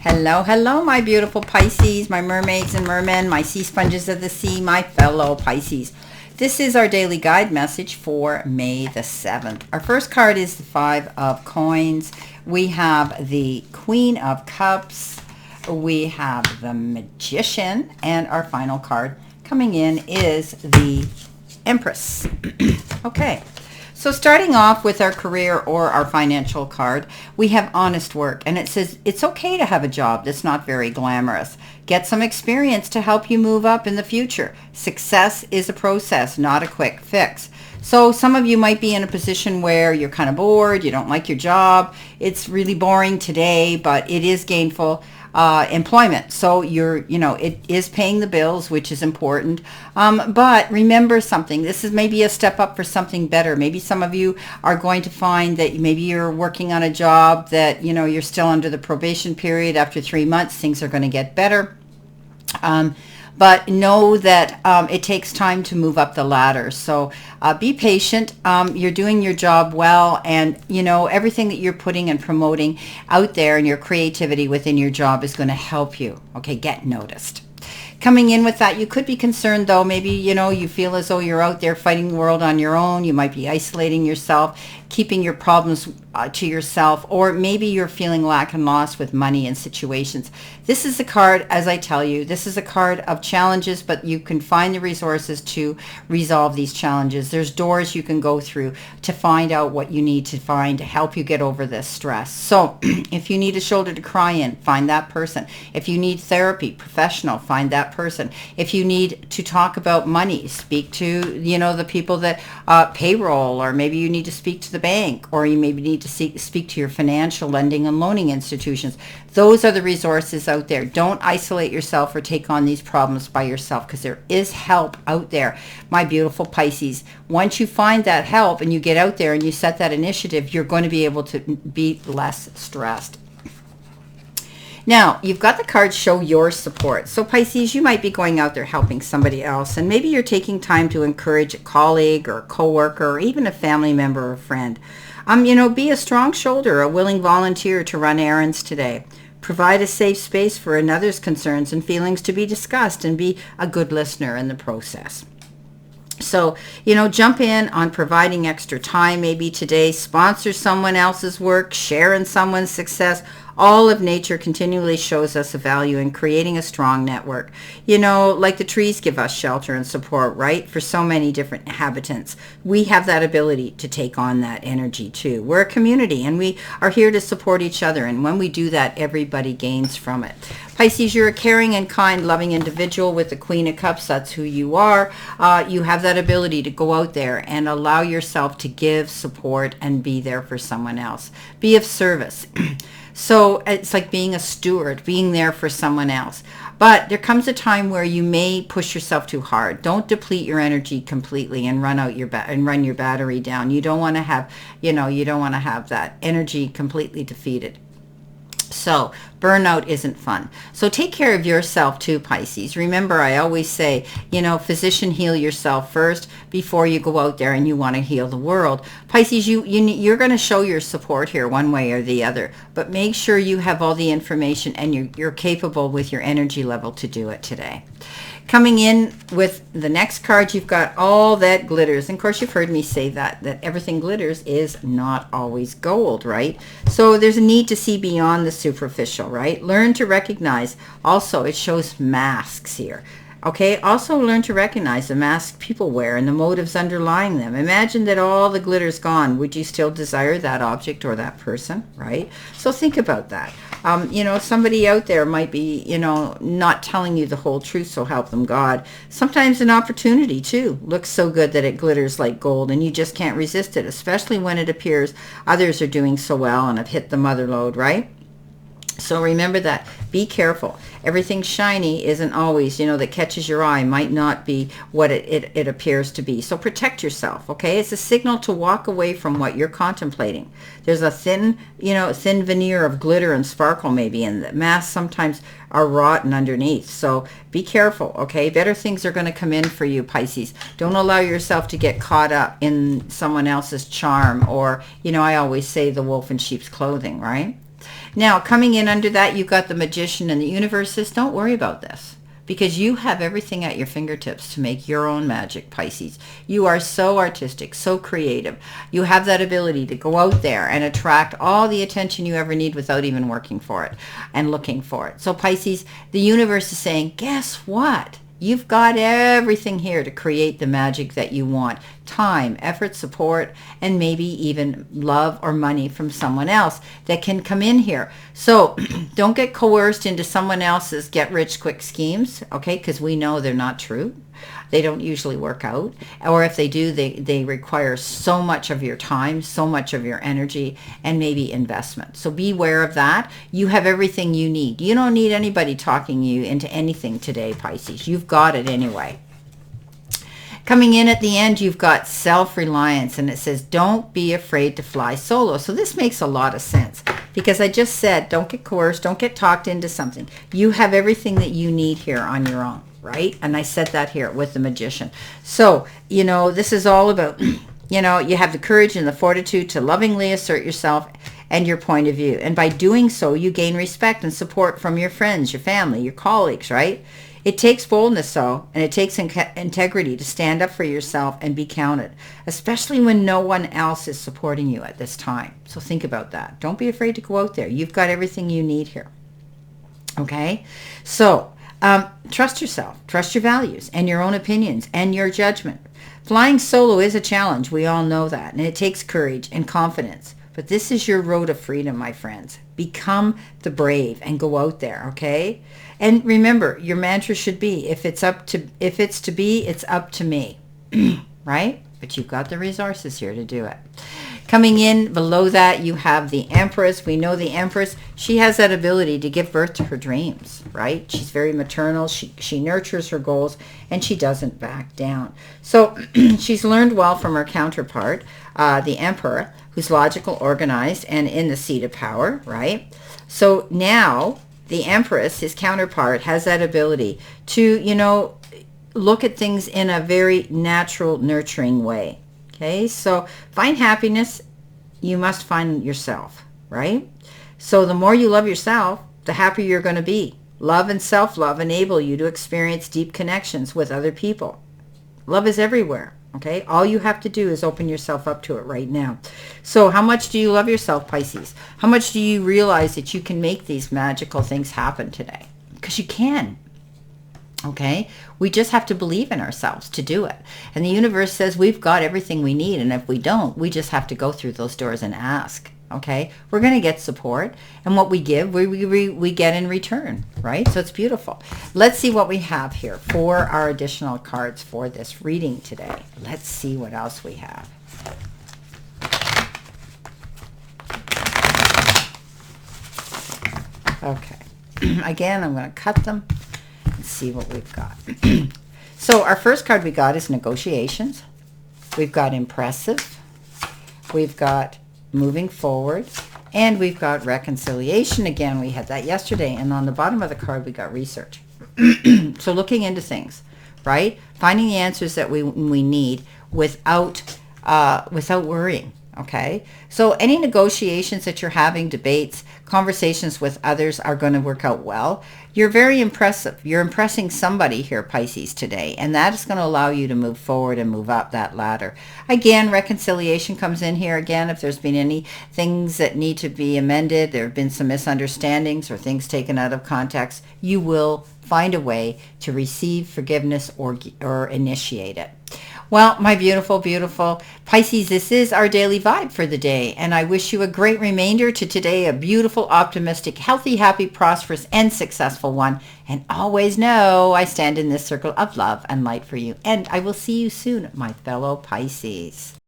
Hello, hello, my beautiful Pisces, my mermaids and mermen, my sea sponges of the sea, my fellow Pisces. This is our daily guide message for May the 7th. Our first card is the Five of Coins. We have the Queen of Cups. We have the Magician. And our final card coming in is the Empress. Okay. So starting off with our career or our financial card, we have honest work. And it says it's okay to have a job that's not very glamorous. Get some experience to help you move up in the future. Success is a process, not a quick fix. So some of you might be in a position where you're kind of bored, you don't like your job. It's really boring today, but it is gainful employment. So it is paying the bills, which is important. But remember something, this is maybe a step up for something better. Maybe some of you are going to find that maybe you're working on a job that, you're still under the probation period. After 3 months, things are going to get better. But know that it takes time to move up the ladder. So be patient. You're doing your job well, and everything that you're putting and promoting out there and your creativity within your job is going to help you. Okay, get noticed. Coming in with that, you could be concerned though. Maybe, you feel as though you're out there fighting the world on your own. You might be isolating yourself, keeping your problems to yourself, or maybe you're feeling lack and loss with money and situations. This is a card, as I tell you, this is a card of challenges, but you can find the resources to resolve these challenges. There's doors you can go through to find out what you need to find to help you get over this stress. So if you need a shoulder to cry in, find that person. If you need therapy, professional, find that person. If you need to talk about money, speak to, the people that payroll, or maybe you need to speak to the bank, or you maybe need to speak to your financial lending and loaning institutions. Those are the resources out there. Don't isolate yourself or take on these problems by yourself, because there is help out there, my beautiful Pisces. Once you find that help and you get out there and you set that initiative, you're going to be able to be less stressed. Now, you've got the cards show your support. So Pisces, you might be going out there helping somebody else, and maybe you're taking time to encourage a colleague or a coworker or even a family member or friend. Be a strong shoulder, a willing volunteer to run errands today. Provide a safe space for another's concerns and feelings to be discussed, and be a good listener in the process. So, jump in on providing extra time maybe today, sponsor someone else's work, share in someone's success. All of nature continually shows us a value in creating a strong network. Like the trees give us shelter and support, right? For so many different inhabitants. We have that ability to take on that energy too. We're a community, and we are here to support each other. And when we do that, everybody gains from it. Pisces, you're a caring and kind, loving individual with the Queen of Cups. That's who you are. You have that ability to go out there and allow yourself to give support and be there for someone else. Be of service. So it's like being a steward, being there for someone else. But there comes a time where you may push yourself too hard. Don't deplete your energy completely and run your battery down. You don't want to have, that energy completely defeated. So burnout isn't fun. So take care of yourself too, Pisces. Remember, I always say, physician, heal yourself first before you go out there and you want to heal the world. Pisces, you're going to show your support here one way or the other, but make sure you have all the information and you're capable with your energy level to do it today. Coming in with the next card, you've got all that glitters. And of course, you've heard me say that everything glitters is not always gold, right? So there's a need to see beyond the superficial, right? Learn to recognize. Also, it shows masks here. Okay, also learn to recognize the masks people wear and the motives underlying them. Imagine that all the glitter's gone. Would you still desire that object or that person, right? So think about that. Somebody out there might be, not telling you the whole truth, so help them God. Sometimes an opportunity, too, looks so good that it glitters like gold, and you just can't resist it, especially when it appears others are doing so well and have hit the mother lode, right? So remember that. Be careful. Everything shiny isn't always, that catches your eye might not be what it appears to be. So protect yourself, okay? It's a signal to walk away from what you're contemplating. There's a thin veneer of glitter and sparkle maybe, and the masks sometimes are rotten underneath. So be careful, okay? Better things are going to come in for you, Pisces. Don't allow yourself to get caught up in someone else's charm, or, I always say the wolf in sheep's clothing, right? Now, coming in under that, you've got the Magician, and the universe says, don't worry about this, because you have everything at your fingertips to make your own magic, Pisces. You are so artistic, so creative. You have that ability to go out there and attract all the attention you ever need without even working for it and looking for it. So Pisces, the universe is saying, guess what? You've got everything here to create the magic that you want. Time, effort, support, and maybe even love or money from someone else that can come in here. So don't get coerced into someone else's get-rich-quick schemes, okay? Because we know they're not true. They don't usually work out. Or if they do, they require so much of your time, so much of your energy, and maybe investment. So beware of that. You have everything you need. You don't need anybody talking you into anything today, Pisces. You've got it anyway. Coming in at the end, you've got self-reliance, and it says, don't be afraid to fly solo. So this makes a lot of sense, because I just said, don't get coerced, don't get talked into something. You have everything that you need here on your own, right? And I said that here with the Magician. So, you know, this is all about, you know, you have the courage and the fortitude to lovingly assert yourself and your point of view. And by doing so, you gain respect and support from your friends, your family, your colleagues, right? It takes boldness, though, and it takes integrity to stand up for yourself and be counted, especially when no one else is supporting you at this time. So think about that. Don't be afraid to go out there. You've got everything you need here. Okay? So trust yourself, trust your values and your own opinions and your judgment. Flying solo is a challenge. We all know that, and it takes courage and confidence. But this is your road of freedom, my friends. Become the brave and go out there, okay? And remember, your mantra should be, if it's to be, it's up to me, right? But you've got the resources here to do it. Coming in below that, you have the Empress. We know the Empress, she has that ability to give birth to her dreams, right? She's very maternal. She nurtures her goals, and she doesn't back down. So she's learned well from her counterpart, the Emperor, who's logical, organized, and in the seat of power, right? So now the Empress, his counterpart, has that ability to, you know, look at things in a very natural, nurturing way. Okay, so find happiness, you must find yourself, right? So the more you love yourself, the happier you're going to be. Love and self-love enable you to experience deep connections with other people. Love is everywhere, okay? All you have to do is open yourself up to it right now. So how much do you love yourself, Pisces? How much do you realize that you can make these magical things happen today? Because you can. Okay, we just have to believe in ourselves to do it. And the universe says we've got everything we need. And if we don't, we just have to go through those doors and ask. Okay, we're going to get support. And what we give, we get in return, right? So it's beautiful. Let's see what we have here for our additional cards for this reading today. Let's see what else we have. Okay, again, I'm going to cut them. See what we've got. So our first card we got is negotiations. We've got impressive. We've got moving forward. And we've got reconciliation. Again, we had that yesterday. And on the bottom of the card, we got research. So looking into things, right? Finding the answers that we need without worrying. Okay, so any negotiations that you're having, debates, conversations with others are going to work out well. You're very impressive. You're impressing somebody here, Pisces, today, and that is going to allow you to move forward and move up that ladder. Again, reconciliation comes in here again. If there's been any things that need to be amended, there have been some misunderstandings or things taken out of context, you will find a way to receive forgiveness or initiate it. Well, my beautiful, beautiful Pisces, this is our daily vibe for the day. And I wish you a great remainder to today, a beautiful, optimistic, healthy, happy, prosperous, and successful one. And always know I stand in this circle of love and light for you. And I will see you soon, my fellow Pisces.